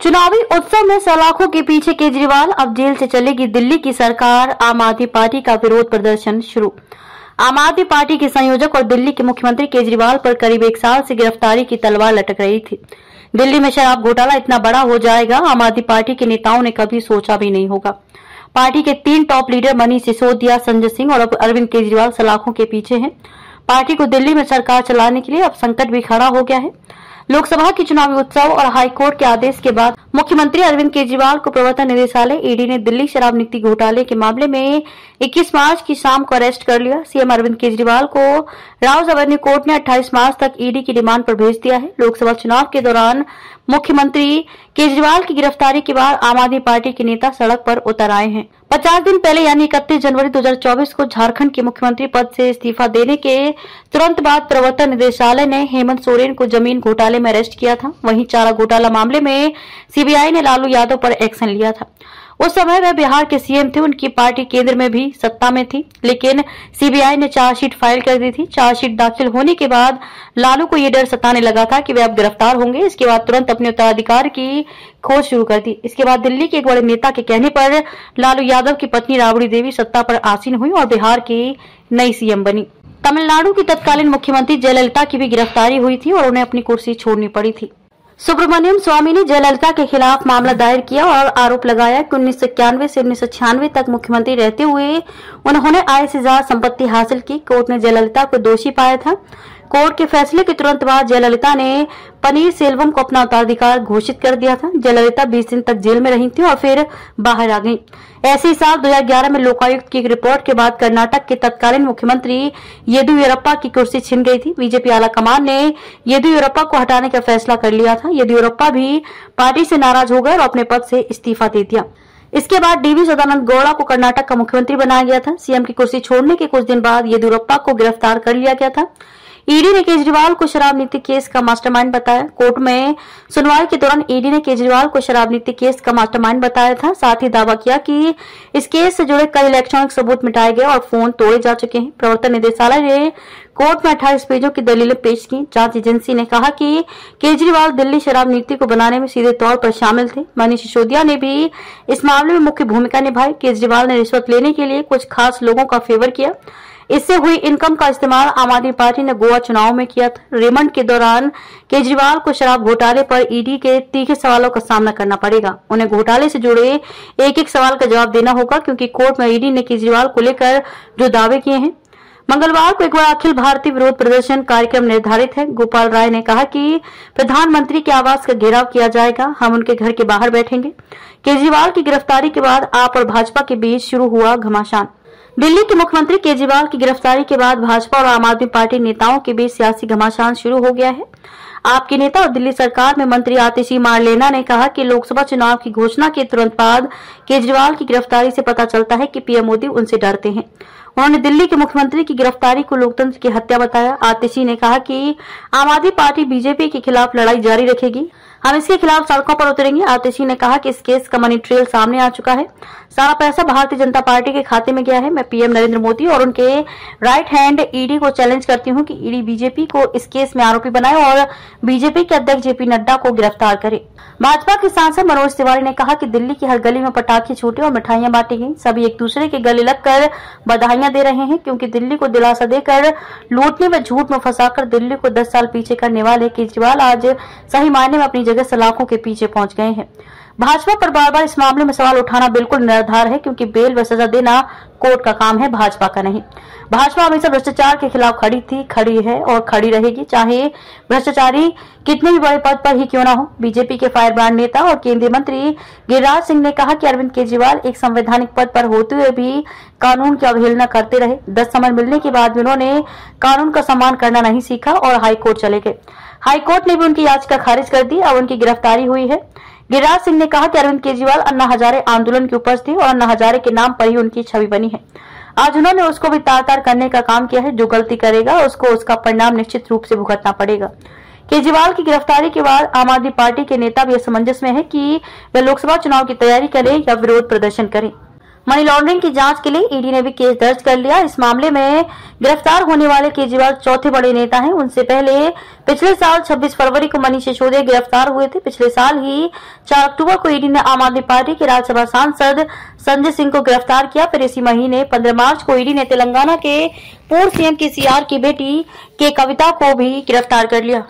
चुनावी उत्सव में सलाखों के पीछे केजरीवाल, अब जेल से चलेगी दिल्ली की सरकार। आम आदमी पार्टी का विरोध प्रदर्शन शुरू। आम आदमी पार्टी के संयोजक और दिल्ली के मुख्यमंत्री केजरीवाल पर करीब 1 साल से गिरफ्तारी की तलवार लटक रही थी। दिल्ली में शराब घोटाला इतना बड़ा हो जाएगा, आम आदमी पार्टी के नेताओं ने कभी सोचा भी नहीं होगा। पार्टी के 3 टॉप लीडर मनीष सिसोदिया, संजय सिंह और अरविंद केजरीवाल सलाखों के पीछे हैं। पार्टी को दिल्ली में सरकार चलाने के लिए अब संकट भी खड़ा हो गया है। लोकसभा के चुनावी उत्सव और हाईकोर्ट के आदेश के बाद मुख्यमंत्री अरविंद केजरीवाल को प्रवर्तन निदेशालय ईडी ने दिल्ली शराब नीति घोटाले के मामले में 21 मार्च की शाम को अरेस्ट कर लिया। सीएम अरविंद केजरीवाल को राउज एवेन्यू कोर्ट ने 28 मार्च तक ईडी की रिमांड पर भेज दिया है। लोकसभा चुनाव के दौरान मुख्यमंत्री केजरीवाल की गिरफ्तारी के बाद आम आदमी पार्टी के नेता सड़क पर उतर आए हैं। 50 दिन पहले यानी 31 जनवरी 2024 को झारखंड के मुख्यमंत्री पद से इस्तीफा देने के तुरंत बाद प्रवर्तन निदेशालय ने हेमंत सोरेन को जमीन घोटाले में अरेस्ट किया था। वहीं चारा घोटाला मामले में सीबीआई ने लालू यादव पर एक्शन लिया था। उस समय वह बिहार के सीएम थे, उनकी पार्टी केंद्र में भी सत्ता में थी, लेकिन सीबीआई ने चार्जशीट फाइल कर दी थी। चार्जशीट दाखिल होने के बाद लालू को यह डर सताने लगा था कि वे अब गिरफ्तार होंगे। इसके बाद तुरंत अपने उत्तराधिकार की खोज शुरू कर दी। इसके बाद दिल्ली के एक बड़े नेता के कहने पर लालू यादव की पत्नी राबड़ी देवी सत्ता पर आसीन हुई और बिहार की नई सीएम बनी। तमिलनाडु की तत्कालीन मुख्यमंत्री जयललिता की भी गिरफ्तारी हुई थी और उन्हें अपनी कुर्सी छोड़नी पड़ी थी। सुब्रमण्यम स्वामी ने जयललिता के खिलाफ मामला दायर किया और आरोप लगाया कि 1991 से 1996 तक मुख्यमंत्री रहते हुए उन्होंने आय से ज्यादा संपत्ति हासिल की। कोर्ट ने जयललिता को दोषी पाया था। कोर्ट के फैसले के तुरंत बाद जयललिता ने पनीर सेल्वम को अपना उत्तराधिकार घोषित कर दिया था। जयललिता 20 दिन तक जेल में रही थी और फिर बाहर आ गई। ऐसे ही साल 2011 में लोकायुक्त की एक रिपोर्ट के बाद कर्नाटक के तत्कालीन मुख्यमंत्री येदियुरप्पा की कुर्सी छिन गई थी। बीजेपी आलाकमान ने येदियुरप्पा को हटाने का फैसला कर लिया था। येदियुरप्पा भी पार्टी से नाराज हो गए और अपने पद से इस्तीफा दे दिया। इसके बाद डीवी सदानंद गौड़ा को कर्नाटक का मुख्यमंत्री बनाया गया था। सीएम की कुर्सी छोड़ने के कुछ दिन बाद येदियुरप्पा को गिरफ्तार कर लिया गया था। ईडी ने केजरीवाल को शराब नीति केस का मास्टरमाइंड बताया। कोर्ट में सुनवाई के दौरान ईडी ने केजरीवाल को शराब नीति केस का मास्टरमाइंड बताया था। साथ ही दावा किया कि इस केस से जुड़े कई इलेक्ट्रॉनिक सबूत मिटाए गए और फोन तोड़े जा चुके हैं। प्रवर्तन निदेशालय ने कोर्ट में 28 पेजों की दलीलें पेश की। जांच एजेंसी ने कहा कि केजरीवाल दिल्ली शराब नीति को बनाने में सीधे तौर पर शामिल थे। मनीष सिसोदिया ने भी इस मामले में मुख्य भूमिका निभाई। केजरीवाल ने रिश्वत लेने के लिए कुछ खास लोगों का फेवर किया। इससे हुई इनकम का इस्तेमाल आम आदमी पार्टी ने गोवा चुनाव में किया था। रिमांड के दौरान केजरीवाल को शराब घोटाले पर ईडी के तीखे सवालों का सामना करना पड़ेगा। उन्हें घोटाले से जुड़े एक-एक सवाल का जवाब देना होगा, क्योंकि कोर्ट में ईडी ने केजरीवाल को लेकर जो दावे किए हैं। मंगलवार को एक बड़ा अखिल भारतीय विरोध प्रदर्शन कार्यक्रम निर्धारित है। गोपाल राय ने कहा कि प्रधानमंत्री के आवास का घेराव किया जाएगा, हम उनके घर के बाहर बैठेंगे। केजरीवाल की गिरफ्तारी के बाद आप और भाजपा के बीच शुरू हुआ घमासान। दिल्ली के मुख्यमंत्री केजरीवाल की गिरफ्तारी के बाद भाजपा और आम आदमी पार्टी नेताओं के बीच सियासी घमासान शुरू हो गया है। आप के नेता और दिल्ली सरकार में मंत्री आतिशी मारलेना ने कहा कि लोकसभा चुनाव की घोषणा के तुरंत बाद केजरीवाल की गिरफ्तारी से पता चलता है कि पीएम मोदी उनसे डरते हैं। उन्होंने दिल्ली के मुख्यमंत्री की गिरफ्तारी को लोकतंत्र की हत्या बताया। आतिशी ने कहा कि आम आदमी पार्टी बीजेपी के खिलाफ लड़ाई जारी रखेगी, हम इसके खिलाफ सड़कों पर उतरेंगे। आतिशी ने कहा कि इस केस का मनी ट्रेल सामने आ चुका है, सारा पैसा भारतीय जनता पार्टी के खाते में गया है। मैं पीएम नरेंद्र मोदी और उनके राइट हैंड ईडी को चैलेंज करती हूं कि ईडी बीजेपी को इस केस में आरोपी बनाए और बीजेपी के अध्यक्ष जेपी नड्डा को गिरफ्तार करे। भाजपा के सांसद मनोज तिवारी ने कहा कि दिल्ली की हर गली में पटाखे छूटे और मिठाइयां बांटी गई। सभी एक दूसरे के गले लगकर बधाइयां दे रहे हैं, क्योंकि दिल्ली को दिलासा देकर लूटने व झूठ में फंसाकर दिल्ली को 10 साल पीछे करने वाले केजरीवाल आज सही मायने में अपनी जगह सलाखों के पीछे पहुंच गए हैं। भाजपा पर बार बार इस मामले में सवाल उठाना बिल्कुल निराधार है, क्योंकि बेल व सजा देना कोर्ट का काम है, भाजपा का नहीं। भाजपा हमेशा भ्रष्टाचार के खिलाफ खड़ी थी, खड़ी है और खड़ी रहेगी, चाहे भ्रष्टाचारी कितने भी बड़े पद पर ही क्यों ना हो। बीजेपी के फायरब्रांड नेता और केंद्रीय मंत्री गिरिराज सिंह ने कहा कि अरविंद केजरीवाल एक संवैधानिक पद पर होते हुए भी कानून की अवहेलना करते रहे। 10 समन मिलने के बाद भी उन्होंने कानून का सम्मान करना नहीं सीखा और हाईकोर्ट चले गए। हाईकोर्ट ने भी उनकी याचिका खारिज कर दी। अब उनकी गिरफ्तारी हुई है। गिरिराज सिंह ने कहा कि अरविंद केजरीवाल अन्ना हजारे आंदोलन के उपज थे और अन्ना हजारे के नाम पर ही उनकी छवि बनी है। आज उन्होंने उसको भी तार-तार करने का काम किया है। जो गलती करेगा उसको उसका परिणाम निश्चित रूप से भुगतना पड़ेगा। केजरीवाल की गिरफ्तारी के बाद आम आदमी पार्टी के नेता भी असमंजस में है कि वे लोकसभा चुनाव की तैयारी करें या विरोध प्रदर्शन करें। मनी लॉन्ड्रिंग की जांच के लिए ईडी ने भी केस दर्ज कर लिया। इस मामले में गिरफ्तार होने वाले केजरीवाल चौथे बड़े नेता हैं। उनसे पहले पिछले साल 26 फरवरी को मनीष सिसोदिया गिरफ्तार हुए थे। पिछले साल ही 4 अक्टूबर को ईडी ने आम आदमी पार्टी के राज्यसभा सांसद संजय सिंह को गिरफ्तार किया। फिर इसी महीने 15 मार्च को ईडी ने तेलंगाना के पूर्व सीएम केसीआर की बेटी के कविता को भी गिरफ्तार कर लिया।